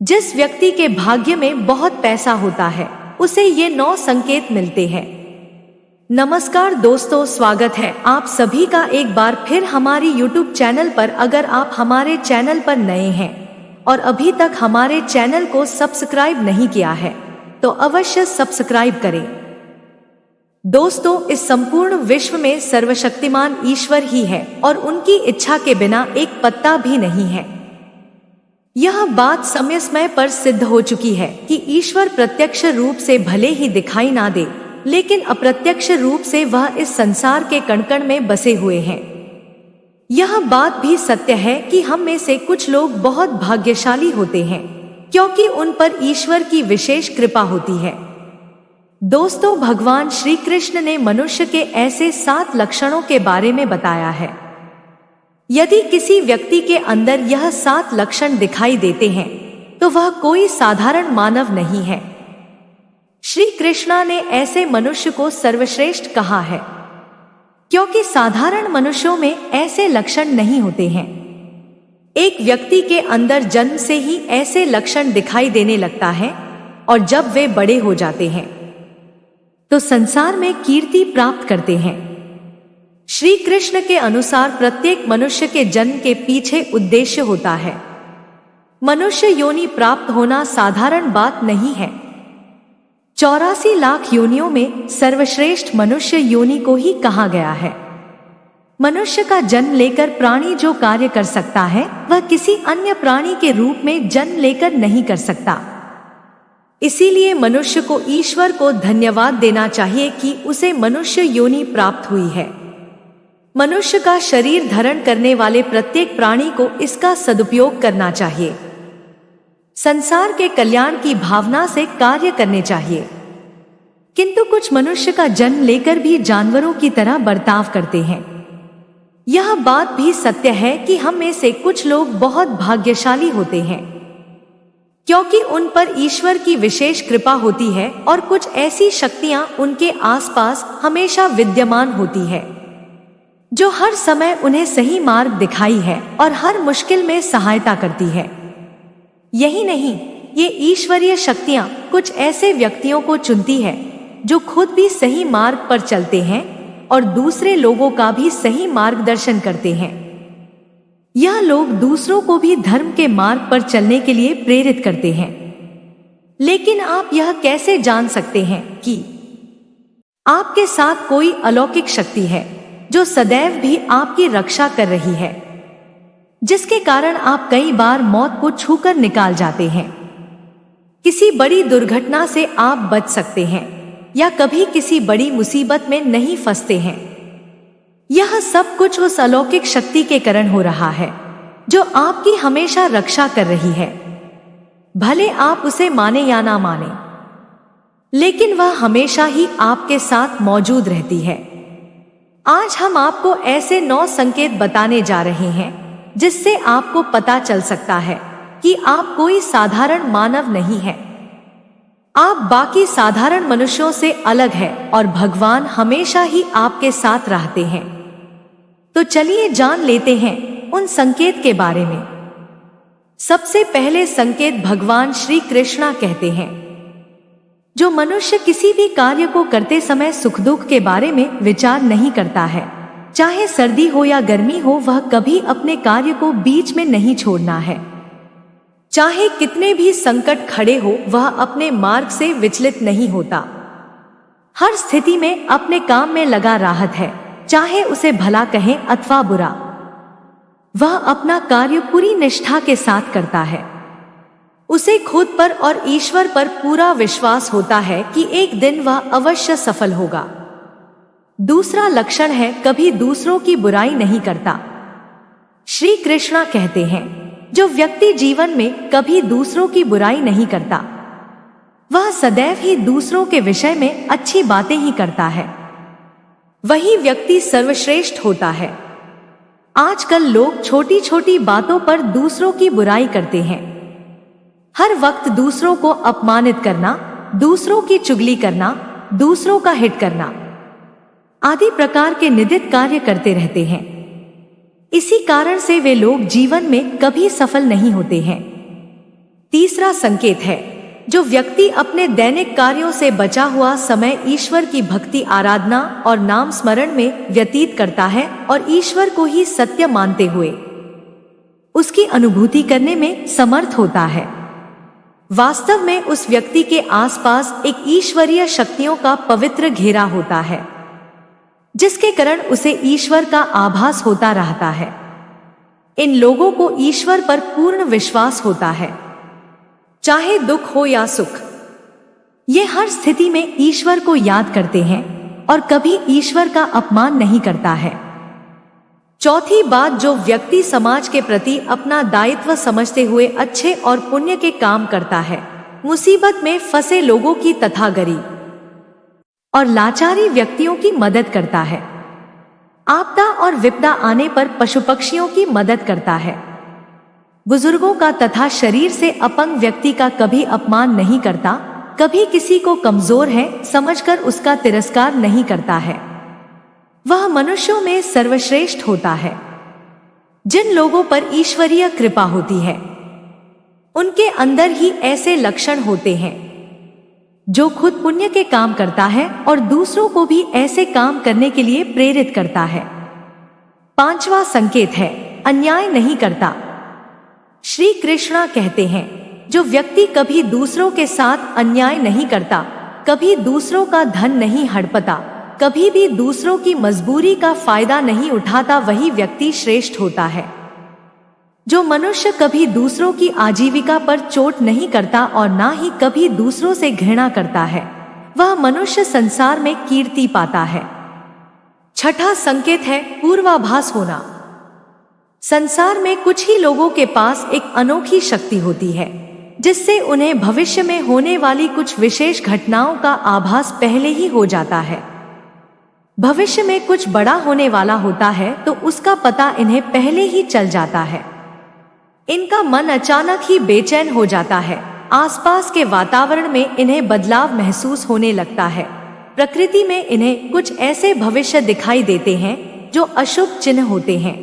जिस व्यक्ति के भाग्य में बहुत पैसा होता है उसे ये 9 संकेत मिलते हैं। नमस्कार दोस्तों, स्वागत है आप सभी का एक बार फिर हमारी YouTube चैनल पर। अगर आप हमारे चैनल पर नए हैं और अभी तक हमारे चैनल को सब्सक्राइब नहीं किया है तो अवश्य सब्सक्राइब करें। दोस्तों, इस संपूर्ण विश्व में सर्वशक्तिमान ईश्वर ही है और उनकी इच्छा के बिना एक पत्ता भी नहीं है। यह बात समय समय पर सिद्ध हो चुकी है कि ईश्वर प्रत्यक्ष रूप से भले ही दिखाई ना दे, लेकिन अप्रत्यक्ष रूप से वह इस संसार के कण-कण में बसे हुए हैं। यह बात भी सत्य है कि हम में से कुछ लोग बहुत भाग्यशाली होते हैं क्योंकि उन पर ईश्वर की विशेष कृपा होती है। दोस्तों, भगवान श्री कृष्ण ने मनुष्य के ऐसे 7 लक्षणों के बारे में बताया है। यदि किसी व्यक्ति के अंदर यह 7 लक्षण दिखाई देते हैं तो वह कोई साधारण मानव नहीं है। श्री कृष्णा ने ऐसे मनुष्य को सर्वश्रेष्ठ कहा है क्योंकि साधारण मनुष्यों में ऐसे लक्षण नहीं होते हैं। एक व्यक्ति के अंदर जन्म से ही ऐसे लक्षण दिखाई देने लगता है और जब वे बड़े हो जाते हैं तो संसार में कीर्ति प्राप्त करते हैं। श्री कृष्ण के अनुसार प्रत्येक मनुष्य के जन्म के पीछे उद्देश्य होता है। मनुष्य योनि प्राप्त होना साधारण बात नहीं है। 84 लाख योनियों में सर्वश्रेष्ठ मनुष्य योनि को ही कहा गया है। मनुष्य का जन्म लेकर प्राणी जो कार्य कर सकता है वह किसी अन्य प्राणी के रूप में जन्म लेकर नहीं कर सकता। इसीलिए मनुष्य को ईश्वर को धन्यवाद देना चाहिए कि उसे मनुष्य योनि प्राप्त हुई है। मनुष्य का शरीर धारण करने वाले प्रत्येक प्राणी को इसका सदुपयोग करना चाहिए। संसार के कल्याण की भावना से कार्य करने चाहिए। किंतु कुछ मनुष्य का जन्म लेकर भी जानवरों की तरह बर्ताव करते हैं। यह बात भी सत्य है कि हम में से कुछ लोग बहुत भाग्यशाली होते हैं क्योंकि उन पर ईश्वर की विशेष कृपा होती है और कुछ ऐसी शक्तियां उनके आसपास हमेशा विद्यमान होती है जो हर समय उन्हें सही मार्ग दिखाई है और हर मुश्किल में सहायता करती है। यही नहीं, ये ईश्वरीय शक्तियां कुछ ऐसे व्यक्तियों को चुनती है जो खुद भी सही मार्ग पर चलते हैं और दूसरे लोगों का भी सही मार्गदर्शन करते हैं। यह लोग दूसरों को भी धर्म के मार्ग पर चलने के लिए प्रेरित करते हैं। लेकिन आप यह कैसे जान सकते हैं कि आपके साथ कोई अलौकिक शक्ति है जो सदैव भी आपकी रक्षा कर रही है, जिसके कारण आप कई बार मौत को छूकर निकाल जाते हैं। किसी बड़ी दुर्घटना से आप बच सकते हैं या कभी किसी बड़ी मुसीबत में नहीं फंसते हैं। यह सब कुछ उस अलौकिक शक्ति के कारण हो रहा है जो आपकी हमेशा रक्षा कर रही है। भले आप उसे माने या ना माने, लेकिन वह हमेशा ही आपके साथ मौजूद रहती है। आज हम आपको ऐसे 9 संकेत बताने जा रहे हैं जिससे आपको पता चल सकता है कि आप कोई साधारण मानव नहीं है। आप बाकी साधारण मनुष्यों से अलग है और भगवान हमेशा ही आपके साथ रहते हैं। तो चलिए जान लेते हैं उन संकेत के बारे में। सबसे पहले संकेत भगवान श्री कृष्णा कहते हैं, जो मनुष्य किसी भी कार्य को करते समय सुख दुख के बारे में विचार नहीं करता है, चाहे सर्दी हो या गर्मी हो, वह कभी अपने कार्य को बीच में नहीं छोड़ना है। चाहे कितने भी संकट खड़े हो, वह अपने मार्ग से विचलित नहीं होता। हर स्थिति में अपने काम में लगा रहता है, चाहे उसे भला कहें अथवा बुरा। वह अपना कार्य पूरी निष्ठा के साथ करता है। उसे खुद पर और ईश्वर पर पूरा विश्वास होता है कि एक दिन वह अवश्य सफल होगा। दूसरा लक्षण है, कभी दूसरों की बुराई नहीं करता। श्री कृष्णा कहते हैं, जो व्यक्ति जीवन में कभी दूसरों की बुराई नहीं करता वह सदैव ही दूसरों के विषय में अच्छी बातें ही करता है, वही व्यक्ति सर्वश्रेष्ठ होता है। आजकल लोग छोटी छोटी बातों पर दूसरों की बुराई करते हैं। हर वक्त दूसरों को अपमानित करना, दूसरों की चुगली करना, दूसरों का हित करना आदि प्रकार के निंदित कार्य करते रहते हैं। इसी कारण से वे लोग जीवन में कभी सफल नहीं होते हैं। तीसरा संकेत है, जो व्यक्ति अपने दैनिक कार्यों से बचा हुआ समय ईश्वर की भक्ति, आराधना और नाम स्मरण में व्यतीत करता है और ईश्वर को ही सत्य मानते हुए उसकी अनुभूति करने में समर्थ होता है। वास्तव में उस व्यक्ति के आसपास एक ईश्वरीय शक्तियों का पवित्र घेरा होता है, जिसके कारण उसे ईश्वर का आभास होता रहता है। इन लोगों को ईश्वर पर पूर्ण विश्वास होता है, चाहे दुख हो या सुख। ये हर स्थिति में ईश्वर को याद करते हैं और कभी ईश्वर का अपमान नहीं करता है। चौथी बात, जो व्यक्ति समाज के प्रति अपना दायित्व समझते हुए अच्छे और पुण्य के काम करता है, मुसीबत में फंसे लोगों की तथा गरीब और लाचारी व्यक्तियों की मदद करता है, आपदा और विपदा आने पर पशु पक्षियों की मदद करता है, बुजुर्गों का तथा शरीर से अपंग व्यक्ति का कभी अपमान नहीं करता, कभी किसी को कमजोर है समझकर उसका तिरस्कार नहीं करता है। वह मनुष्यों में सर्वश्रेष्ठ होता है। जिन लोगों पर ईश्वरीय कृपा होती है, उनके अंदर ही ऐसे लक्षण होते हैं, जो खुद पुण्य के काम करता है और दूसरों को भी ऐसे काम करने के लिए प्रेरित करता है। पांचवा संकेत है, अन्याय नहीं करता। श्री कृष्ण कहते हैं, जो व्यक्ति कभी दूसरों के साथ अन्याय नहीं करता, कभी दूसरों का धन नहीं हड़पता, कभी भी दूसरों की मजबूरी का फायदा नहीं उठाता, वही व्यक्ति श्रेष्ठ होता है। जो मनुष्य कभी दूसरों की आजीविका पर चोट नहीं करता और ना ही कभी दूसरों से घृणा करता है, वह मनुष्य संसार में कीर्ति पाता है। छठा संकेत है, पूर्वाभास होना। संसार में कुछ ही लोगों के पास एक अनोखी शक्ति होती है, जिससे उन्हें भविष्य में होने वाली कुछ विशेष घटनाओं का आभास पहले ही हो जाता है। भविष्य में कुछ बड़ा होने वाला होता है तो उसका पता इन्हें पहले ही चल जाता है। इनका मन अचानक ही बेचैन हो जाता है। आसपास के वातावरण में इन्हें बदलाव महसूस होने लगता है। प्रकृति में इन्हें कुछ ऐसे भविष्य दिखाई देते हैं जो अशुभ चिन्ह होते हैं,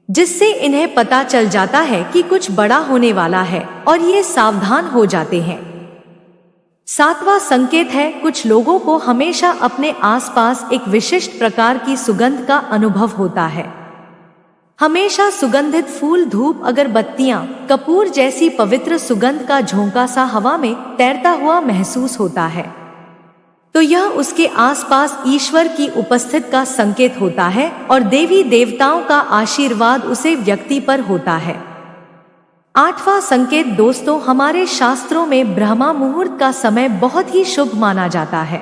जिससे इन्हें पता चल जाता है कि कुछ बड़ा होने वाला है और ये सावधान हो जाते हैं। सातवां संकेत है, कुछ लोगों को हमेशा अपने आसपास एक विशिष्ट प्रकार की सुगंध का अनुभव होता है। हमेशा सुगंधित फूल, धूप, अगरबत्तियां, कपूर जैसी पवित्र सुगंध का झोंका सा हवा में तैरता हुआ महसूस होता है, तो यह उसके आसपास ईश्वर की उपस्थिति का संकेत होता है और देवी देवताओं का आशीर्वाद उसे व्यक्ति पर होता है। आठवां संकेत दोस्तों, हमारे शास्त्रों में ब्रह्मा मुहूर्त का समय बहुत ही शुभ माना जाता है।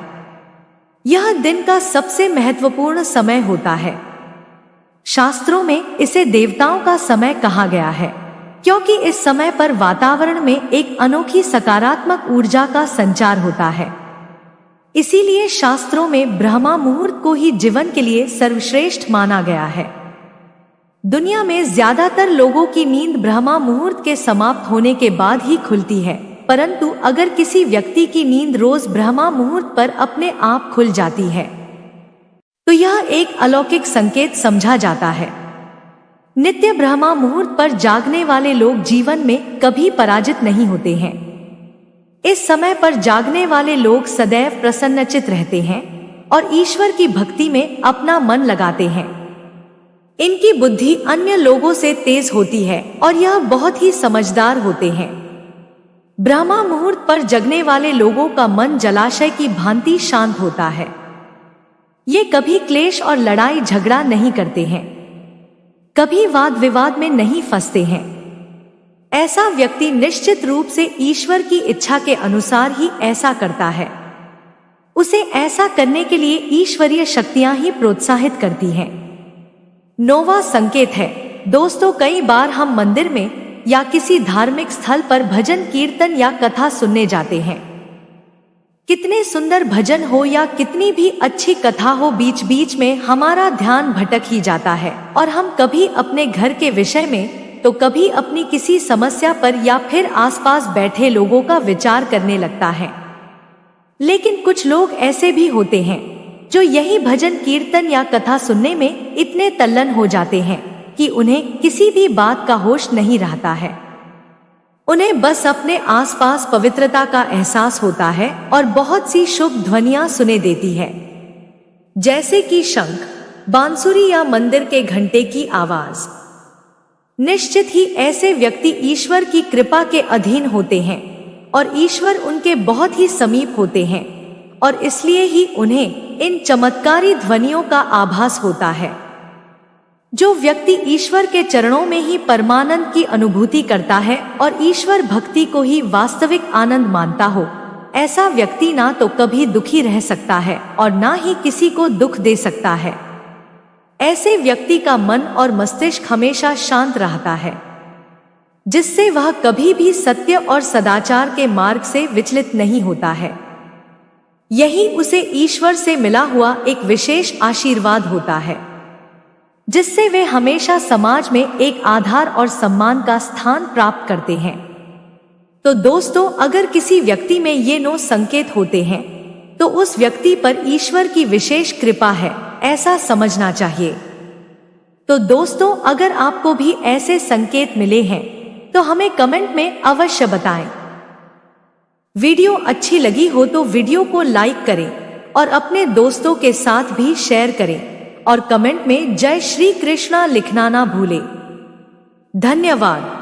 यह दिन का सबसे महत्वपूर्ण समय होता है। शास्त्रों में इसे देवताओं का समय कहा गया है, क्योंकि इस समय पर वातावरण में एक अनोखी सकारात्मक ऊर्जा का संचार होता है। इसीलिए शास्त्रों में ब्रह्मा मुहूर्त को ही जीवन के लिए सर्वश्रेष्ठ माना गया है। दुनिया में ज्यादातर लोगों की नींद ब्रह्मा मुहूर्त के समाप्त होने के बाद ही खुलती है, परंतु अगर किसी व्यक्ति की नींद रोज ब्रह्मा मुहूर्त पर अपने आप खुल जाती है, तो यह एक अलौकिक संकेत समझा जाता है। नित्य ब्रह्मा मुहूर्त पर जागने वाले लोग जीवन में कभी पराजित नहीं होते हैं। इस समय पर जागने वाले लोग सदैव प्रसन्नचित रहते हैं और ईश्वर की भक्ति में अपना मन लगाते हैं। इनकी बुद्धि अन्य लोगों से तेज होती है और यह बहुत ही समझदार होते हैं। ब्रह्मा मुहूर्त पर जगने वाले लोगों का मन जलाशय की भांति शांत होता है। ये कभी क्लेश और लड़ाई झगड़ा नहीं करते हैं, कभी वाद विवाद में नहीं फंसते हैं। ऐसा व्यक्ति निश्चित रूप से ईश्वर की इच्छा के अनुसार ही ऐसा करता है। उसे ऐसा करने के लिए ईश्वरीय शक्तियां ही प्रोत्साहित करती हैं। नौवां संकेत है दोस्तों, कई बार हम मंदिर में या किसी धार्मिक स्थल पर भजन कीर्तन या कथा सुनने जाते हैं। कितने सुंदर भजन हो या कितनी भी अच्छी कथा हो, बीच बीच में हमारा ध्यान भटक ही जाता है और हम कभी अपने घर के विषय में तो कभी अपनी किसी समस्या पर या फिर आसपास बैठे लोगों का विचार करने लगता है। लेकिन कुछ लोग ऐसे भी होते हैं जो यही भजन कीर्तन या कथा सुनने में इतने तल्लीन हो जाते हैं कि उन्हें किसी भी बात का होश नहीं रहता है। उन्हें बस अपने आसपास पवित्रता का एहसास होता है और बहुत सी शुभ ध्वनियां सुने देती है, जैसे कि शंख, बांसुरी या मंदिर के घंटे की आवाज। निश्चित ही ऐसे व्यक्ति ईश्वर की कृपा के अधीन होते हैं और ईश्वर उनके बहुत ही समीप होते हैं और इसलिए ही उन्हें इन चमत्कारी ध्वनियों का आभास होता है। जो व्यक्ति ईश्वर के चरणों में ही परमानंद की अनुभूति करता है और ईश्वर भक्ति को ही वास्तविक आनंद मानता हो, ऐसा व्यक्ति ना तो कभी दुखी रह सकता है और ना ही किसी को दुख दे सकता है। ऐसे व्यक्ति का मन और मस्तिष्क हमेशा शांत रहता है, जिससे वह कभी भी सत्य और सदाचार के मार्ग से विचलित नहीं होता है। यही उसे ईश्वर से मिला हुआ एक विशेष आशीर्वाद होता है, जिससे वे हमेशा समाज में एक आधार और सम्मान का स्थान प्राप्त करते हैं। तो दोस्तों, अगर किसी व्यक्ति में ये 9 संकेत होते हैं तो उस व्यक्ति पर ईश्वर की विशेष कृपा है, ऐसा समझना चाहिए। तो दोस्तों, अगर आपको भी ऐसे संकेत मिले हैं तो हमें कमेंट में अवश्य बताएं। वीडियो अच्छी लगी हो तो वीडियो को लाइक करें और अपने दोस्तों के साथ भी शेयर करें और कमेंट में जय श्री कृष्णा लिखना ना भूलें। धन्यवाद।